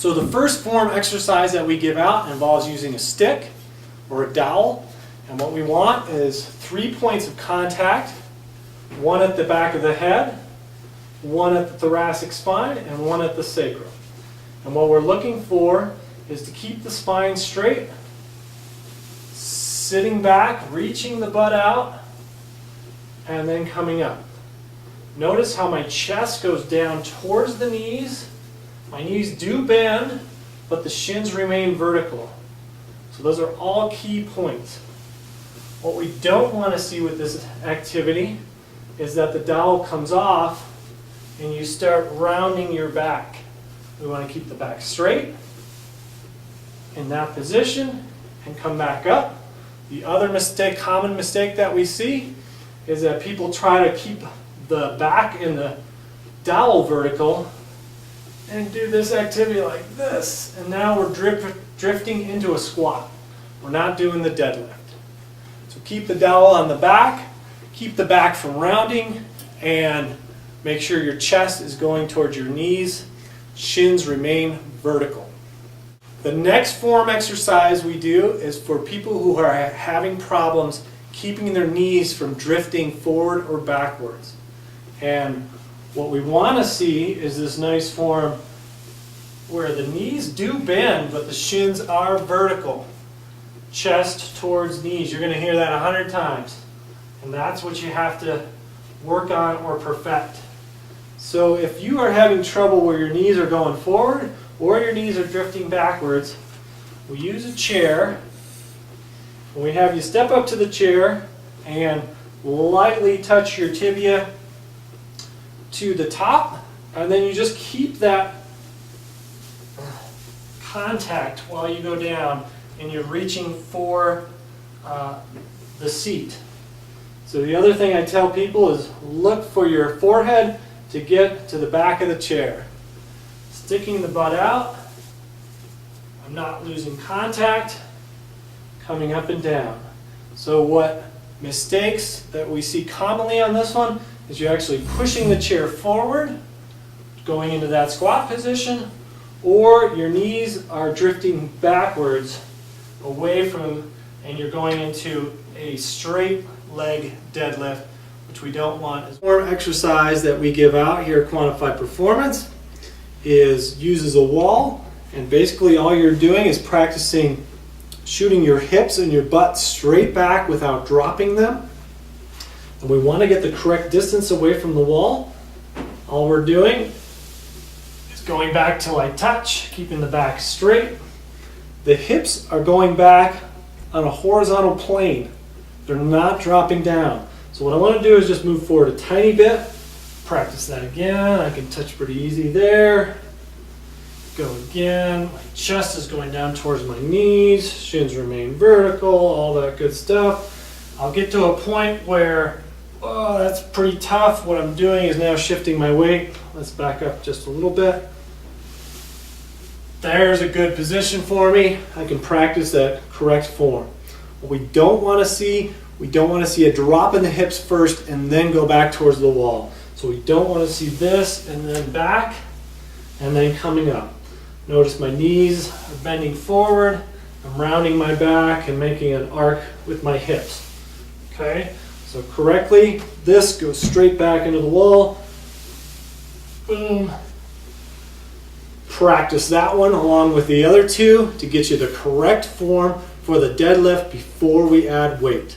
So the first form exercise that we give out involves using a stick or a dowel. And what we want is 3 points of contact, one at the back of the head, one at the thoracic spine, and one at the sacrum. And what we're looking for is to keep the spine straight, sitting back, reaching the butt out, and then coming up. Notice how my chest goes down towards the knees. My knees do bend, but the shins remain vertical. So those are all key points. What we don't want to see with this activity is that the dowel comes off and you start rounding your back. We want to keep the back straight in that position and come back up. The other mistake, common mistake that we see is that people try to keep the back in the dowel vertical and do this activity like this. And now we're drifting into a squat. We're not doing the deadlift. So keep the dowel on the back, keep the back from rounding, and make sure your chest is going towards your knees. Shins remain vertical. The next form exercise we do is for people who are having problems keeping their knees from drifting forward or backwards. And what we want to see is this nice form where the knees do bend, but the shins are vertical. Chest towards knees. You're going to hear that 100 times. And that's what you have to work on or perfect. So if you are having trouble where your knees are going forward or your knees are drifting backwards, we use a chair. We have you step up to the chair and lightly touch your tibia to the top, and then you just keep that contact while you go down and you're reaching for the seat. So the other thing I tell people is look for your forehead to get to the back of the chair. Sticking the butt out, I'm not losing contact, coming up and down. So what mistakes that we see commonly on this one is you're actually pushing the chair forward, going into that squat position, or your knees are drifting backwards away from, and you're going into a straight leg deadlift, which we don't want. The form exercise that we give out here at Quantified Performance uses a wall, and basically all you're doing is practicing shooting your hips and your butt straight back without dropping them. And we want to get the correct distance away from the wall. All we're doing is going back till I touch, keeping the back straight. The hips are going back on a horizontal plane. They're not dropping down. So what I want to do is just move forward a tiny bit. Practice that again. I can touch pretty easy there. Go again. My chest is going down towards my knees. Shins remain vertical, all that good stuff. I'll get to a point where, oh, that's pretty tough. What I'm doing is now shifting my weight. Let's back up just a little bit. There's a good position for me. I can practice that correct form. What we don't want to see, we don't want to see a drop in the hips first and then go back towards the wall. So we don't want to see this and then back and then coming up. Notice my knees are bending forward. I'm rounding my back and making an arc with my hips. Okay, so correctly, this goes straight back into the wall. Boom. Practice that one along with the other two to get you the correct form for the deadlift before we add weight.